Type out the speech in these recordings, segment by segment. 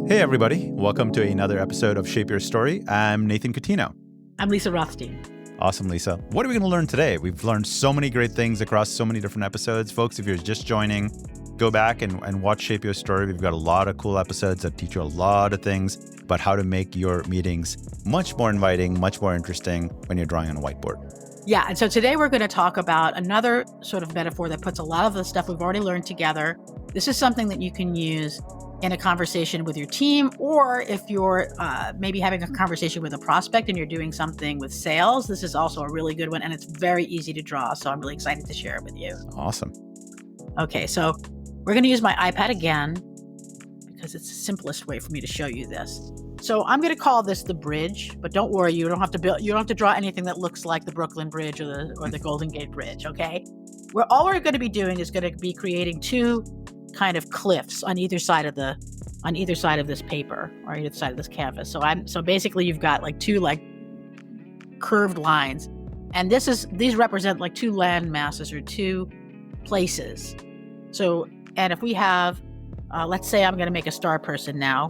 Hey, everybody. Welcome to another episode of Shape Your Story. I'm Nathan Coutinho. I'm Lisa Rothstein. Awesome, Lisa. What are we going to learn today? We've learned so many great things across so many different episodes. Folks, if you're just joining, go back and watch Shape Your Story. We've got a lot of cool episodes that teach you a lot of things about how to make your meetings much more inviting, much more interesting when you're drawing on a whiteboard. Yeah, and so today we're going to talk about another sort of metaphor that puts a lot of the stuff we've already learned together. This is something that you can use in a conversation with your team, or if you're maybe having a conversation with a prospect and you're doing something with sales. This is also a really good one, and it's very easy to draw, so I'm really excited to share it with you. Awesome. Okay, so we're going to use my iPad again because it's the simplest way for me to show you this. So I'm going to call this the bridge, but don't worry, you don't have to draw anything that looks like the Brooklyn Bridge or the Golden Gate Bridge, okay? All we're going to be doing is going to be creating two kind of cliffs on either side of this paper or either side of this canvas. So basically you've got like two like curved lines, and these represent like two land masses or two places. So, and if we have, let's say I'm going to make a star person now,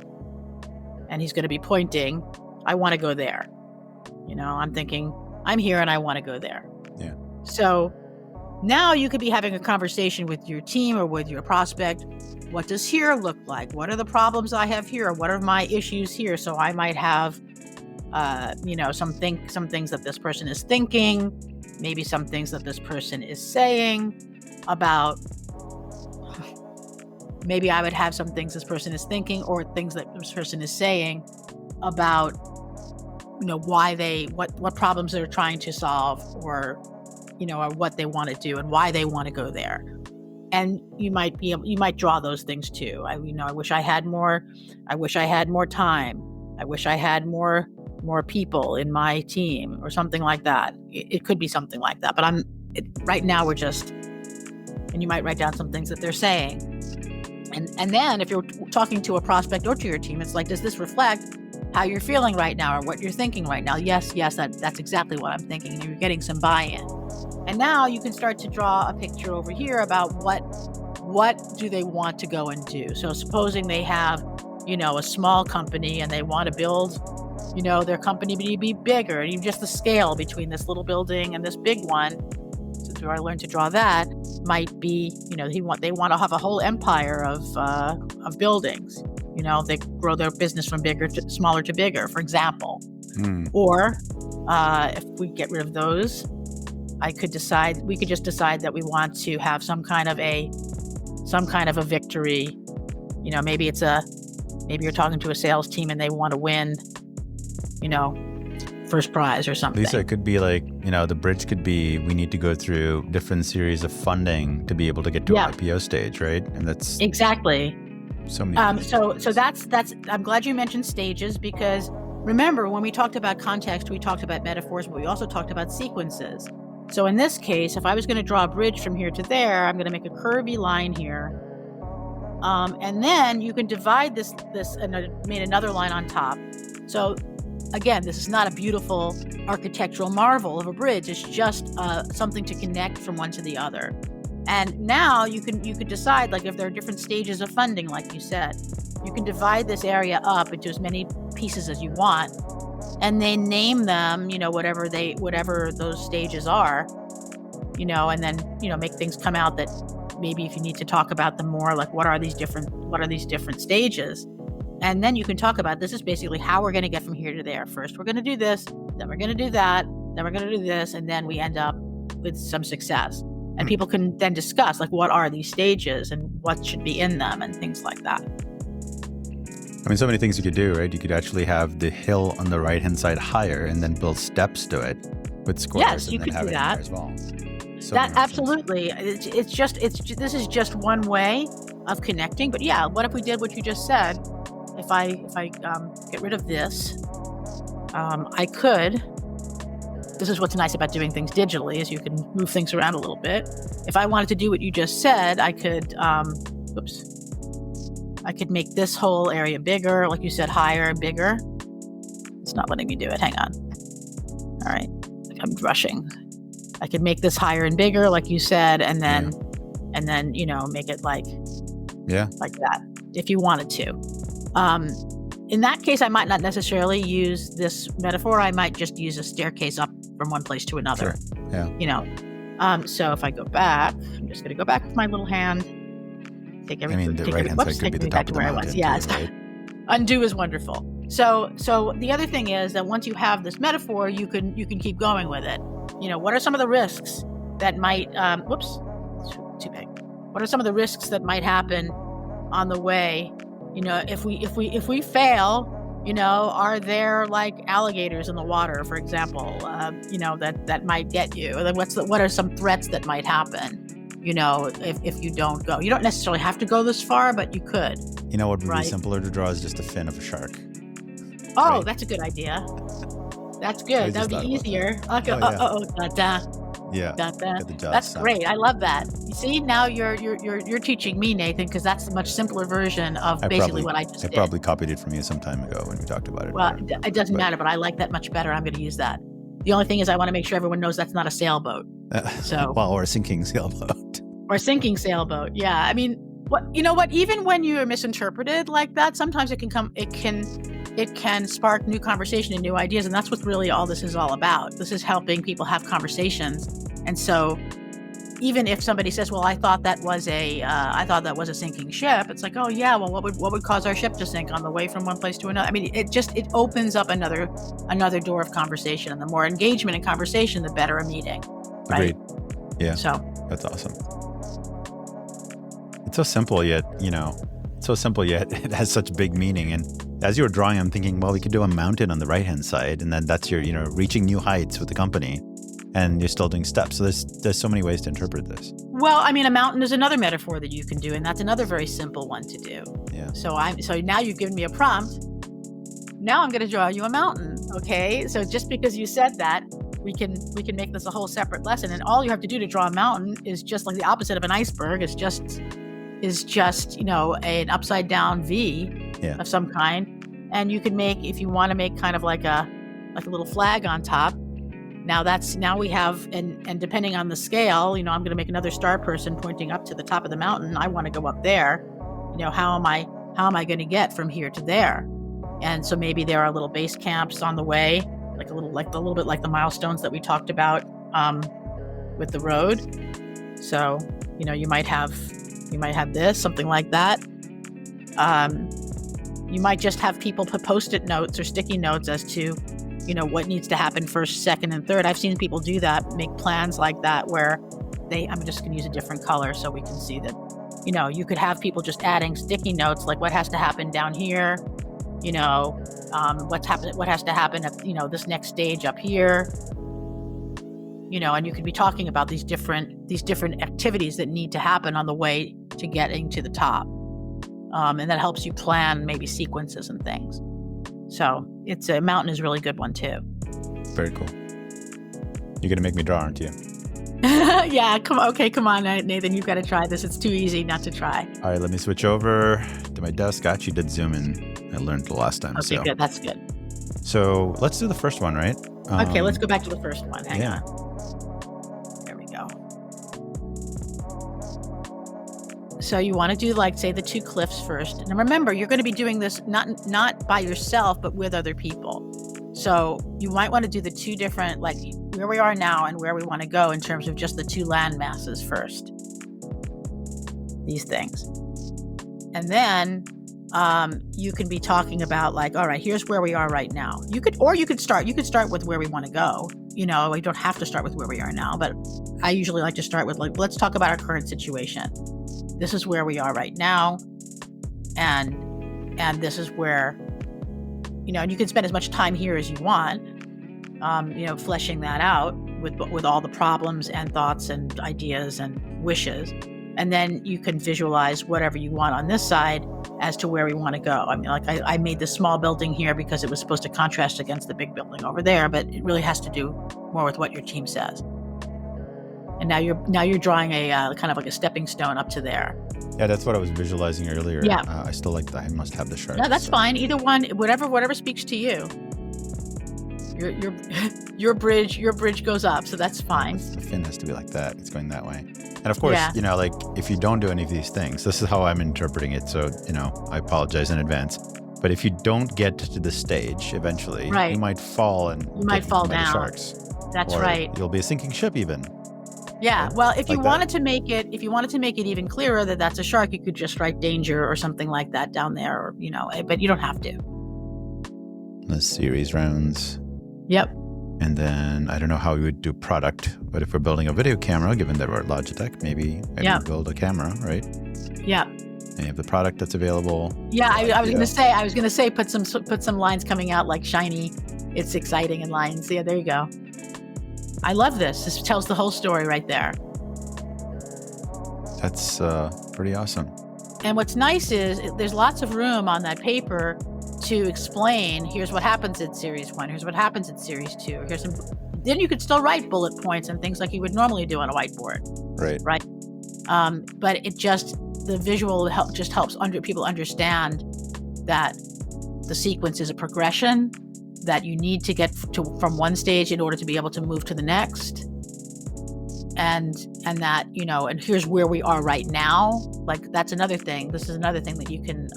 and he's going to be pointing, I want to go there. You know, I'm thinking I'm here and I want to go there. Yeah. So now you could be having a conversation with your team or with your prospect. What does here look like? What are the problems I have here? What are my issues here? So I might have, some things that this person is thinking, maybe some things that this person is saying about. Maybe I would have some things this person is thinking or things that this person is saying about, what problems they're trying to solve or what they want to do and why they want to go there. And you might draw those things too. I wish I had more time. I wish I had more people in my team or something like that. It could be something like that, but right now and you might write down some things that they're saying. And then if you're talking to a prospect or to your team, it's like, does this reflect how you're feeling right now or what you're thinking right now? Yes, that's exactly what I'm thinking. And you're getting some buy-in. And now you can start to draw a picture over here about what do they want to go and do. So supposing they have, a small company and they want to build, their company to be bigger, and even just the scale between this little building and this big one. Since we already learned to draw that, might be, they want to have a whole empire of buildings. They grow their business from smaller to bigger, for example. Or if we get rid of those, we could just decide that we want to have some kind of a victory. Maybe you're talking to a sales team and they want to win, first prize or something. Lisa, it could be like, the bridge could be, we need to go through different series of funding to be able to get to an IPO stage, right? And that's exactly. So many. So that's, I'm glad you mentioned stages, because remember when we talked about context, we talked about metaphors, but we also talked about sequences. So in this case, if I was going to draw a bridge from here to there, I'm going to make a curvy line here. And then you can divide this and I made another line on top. So again, this is not a beautiful architectural marvel of a bridge. It's just something to connect from one to the other. And now you could decide, like, if there are different stages of funding, like you said, you can divide this area up into as many pieces as you want, and then name them, whatever those stages are, and then, make things come out that maybe if you need to talk about them more, like what are these different stages? And then you can talk about, this is basically how we're going to get from here to there. First, we're going to do this, then we're going to do that, then we're going to do this, and then we end up with some success. And people can then discuss, like, what are these stages and what should be in them and things like that. I mean, so many things you could do, right? You could actually have the hill on the right-hand side higher and then build steps to it with squares. Yes, and you then could have do it that. In there as well. So that absolutely. This is just one way of connecting. But yeah, what if we did what you just said? If I get rid of this, I could. This is what's nice about doing things digitally, is you can move things around a little bit. If I wanted to do what you just said, I could, I could make this whole area bigger, like you said, higher and bigger. It's not letting me do it. Hang on. All right. I'm rushing. I could make this higher and bigger, like you said, and then, make it like that, if you wanted to. In that case, I might not necessarily use this metaphor. I might just use a staircase up from one place to another. Sure. Yeah. You know, so if I go back, I'm just going to go back with my little hand. Take everything. The right-hand side could be the top of the mountain. Yes. Too, right? Undo is wonderful. So the other thing is that once you have this metaphor, you can keep going with it. You know, what are some of the risks that might? Whoops, too big. What are some of the risks that might happen on the way? You know, if we fail, you know, are there like alligators in the water, for example? You know, that might get you. What are some threats that might happen? You know, if you don't go, you don't necessarily have to go this far, but you could. You know what would be simpler to draw is just a fin of a shark. Oh, right? That's a good idea. That's good. That would be easier. Okay. Yeah. That's great. I love that. You see, now you're teaching me, Nathan, because that's a much simpler version of basically what I just did. I probably copied it from you some time ago when we talked about it. Well, it doesn't matter, but I like that much better. I'm going to use that. The only thing is I want to make sure everyone knows that's not a sailboat. Or a sinking sailboat. Or a sinking sailboat. Yeah. I mean, even when you're misinterpreted like that, sometimes it can spark new conversation and new ideas. And that's what really all this is all about. This is helping people have conversations. And so even if somebody says, well, I thought that was a sinking ship. It's like, oh yeah, well, what would cause our ship to sink on the way from one place to another? I mean, it opens up another door of conversation, and the more engagement and conversation, the better a meeting. Right? Agreed. Yeah. So that's awesome. It's so simple yet, it has such big meaning. And as you were drawing, I'm thinking, well, we could do a mountain on the right-hand side, and then that's your, reaching new heights with the company, and you're still doing steps. So there's so many ways to interpret this. Well, I mean, a mountain is another metaphor that you can do, and that's another very simple one to do. Yeah. So now you've given me a prompt. Now I'm going to draw you a mountain. Okay. So just because you said that, we can make this a whole separate lesson, and all you have to do to draw a mountain is just like the opposite of an iceberg. Is just an upside down V of some kind, and you can make, if you want to make kind of like a little flag on top. Now we have, and depending on the scale, I'm going to make another star person pointing up to the top of the mountain. I want to go up there. How am I going to get from here to there? And so maybe there are little base camps on the way, a little bit like the milestones that we talked about with the road. So you might have this, something like that. You might just have people put Post-it notes or sticky notes as to, what needs to happen first, second, and third. I've seen people do that, make plans like that where I'm just going to use a different color so we can see that, you could have people just adding sticky notes, like what has to happen down here, what has to happen at, this next stage up here. And you could be talking about these different activities that need to happen on the way to getting to the top. And that helps you plan maybe sequences and things. So a mountain is a really good one too. Very cool. You're going to make me draw, aren't you? Yeah, come on, Nathan, you've got to try this. It's too easy not to try. All right, let me switch over to my desk. I actually did zoom in. I learned the last time. Okay, good. That's good. So let's do the first one, right? Okay, let's go back to the first one. Hang on. There we go. So you want to do, say, the two cliffs first. And remember, you're going to be doing this not by yourself, but with other people. So you might want to do the two different, where we are now and where we want to go in terms of just the two land masses first. These things. And then you can be talking about all right, here's where we are right now. You could start with where we want to go. We don't have to start with where we are now, but I usually like to start with let's talk about our current situation. This is where we are right now. And this is where, and you can spend as much time here as you want, fleshing that out with all the problems and thoughts and ideas and wishes. And then you can visualize whatever you want on this side as to where we want to go. I mean, I made this small building here because it was supposed to contrast against the big building over there, but it really has to do more with what your team says. And now you're drawing a kind of like a stepping stone up to there. Yeah, that's what I was visualizing earlier. Yeah. I still like that. I must have the sharp. No, that's fine. Either one, whatever speaks to you. Your bridge goes up, so that's fine. The fin has to be like that. It's going that way. And of course, if you don't do any of these things, this is how I'm interpreting it. So, I apologize in advance. But if you don't get to the stage eventually, Right. you might fall and You might fall eaten by the down. sharks. That's Or right. You'll be a sinking ship even. Yeah. Right? Well, if you Like that. wanted to make it even clearer that that's a shark, you could just write danger or something like that down there, or, but you don't have to. The series rounds. Yep. And then I don't know how we would do product, but if we're building a video camera, given that we're at Logitech, maybe Yeah. build a camera, right? Yeah. And you have the product that's available. Yeah. I was gonna say put some lines coming out like shiny. It's exciting and lines. Yeah. There you go. I love this. This tells the whole story right there. That's pretty awesome. And what's nice is there's lots of room on that paper to explain, here's what happens in series 1, here's what happens in series 2, then you could still write bullet points and things like you would normally do on a whiteboard. Right. But the visual helps people understand that the sequence is a progression, that you need to get from one stage in order to be able to move to the next. And that, and here's where we are right now. Like, that's another thing. This is another thing that you can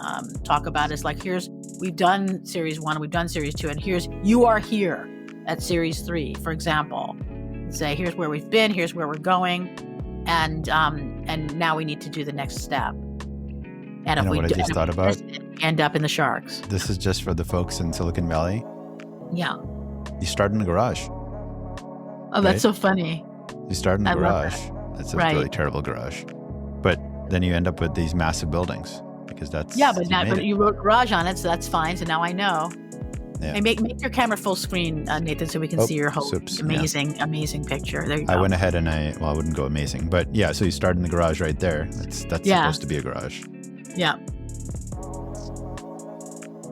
talk about is like, we've done series 1, we've done series 2, and you are here at series 3, for example. And say, here's where we've been, here's where we're going, and now we need to do the next step. And if what I just thought about? End up in the sharks. This is just for the folks in Silicon Valley. Yeah. You start in the garage. Oh, that's so funny. You start in the garage. It's a Right. really terrible garage. But then you end up with these massive buildings because that's... but you wrote garage on it, so that's fine. So now I know. Yeah. Hey, make your camera full screen, Nathan, so we can see your whole amazing picture. There you go. I went ahead and I wouldn't go amazing, but yeah, so you start in the garage right there. That's supposed to be a garage. Yeah.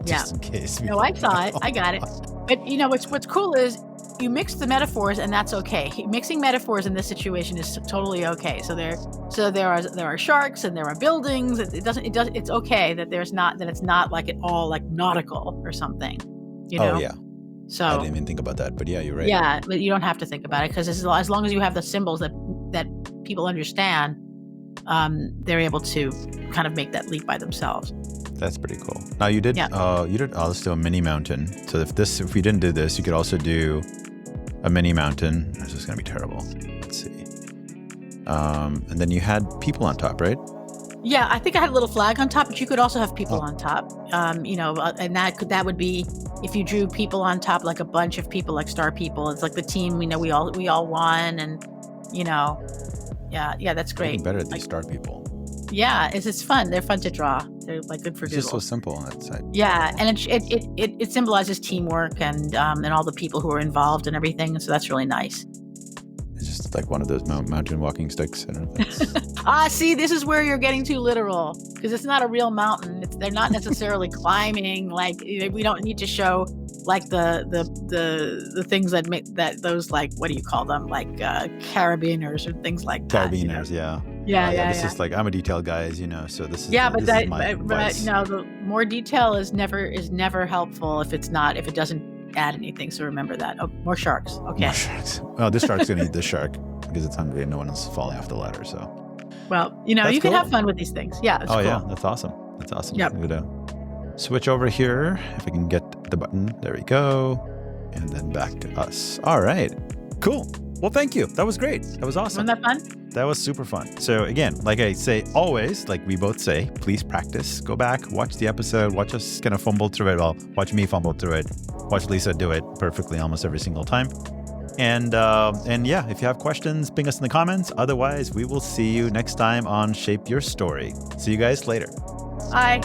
Just in case. No, I saw it. I got it. But what's cool is you mix the metaphors, and that's okay. Mixing metaphors in this situation is totally okay. So there are sharks and there are buildings. It's okay that it's not like it all like nautical or something. Oh yeah. So I didn't even think about that, but yeah, you're right. Yeah, but you don't have to think about it because as long as you have the symbols that people understand, they're able to kind of make that leap by themselves. That's pretty cool. Now you did also a mini mountain. So if we didn't do this, you could also do a mini mountain. This is going to be terrible. Let's see. And then you had people on top, right? Yeah, I think I had a little flag on top, but you could also have people on top. And that would be if you drew people on top, like a bunch of people, like star people. It's like the team. We all won, and yeah, that's great. Getting better at these star people. Yeah, it's fun. They're fun to draw. They're like good for Google. It's just so simple on that side. Yeah, and it symbolizes teamwork and all the people who are involved and everything. So that's really nice. It's just like one of those mountain walking sticks. I don't know. See, this is where you're getting too literal because it's not a real mountain. They're not necessarily climbing. Like we don't need to show like the things that make that those like what do you call them like carabiners or things like that. Carabiners, yeah. Yeah. This is like I'm a detail guy, so this is but advice. the more detail is never helpful if it doesn't add anything. So remember that. Oh, more sharks. Okay. More sharks. Well, this shark's gonna eat this shark because it's hungry and no one is falling off the ladder. So. Well, you can have fun with these things. Yeah. It's cool. Yeah, that's awesome. That's awesome. Yep. I'm gonna switch over here if I can get the button. There we go, and then back to us. All right. Cool. Well, thank you. That was great. That was awesome. Wasn't that fun? That was super fun. So again, like I say always, like we both say, please practice. Go back, watch the episode, watch us kind of fumble through it. Well, watch me fumble through it. Watch Lisa do it perfectly almost every single time. And yeah, if you have questions, ping us in the comments. Otherwise, we will see you next time on Shape Your Story. See you guys later. Bye.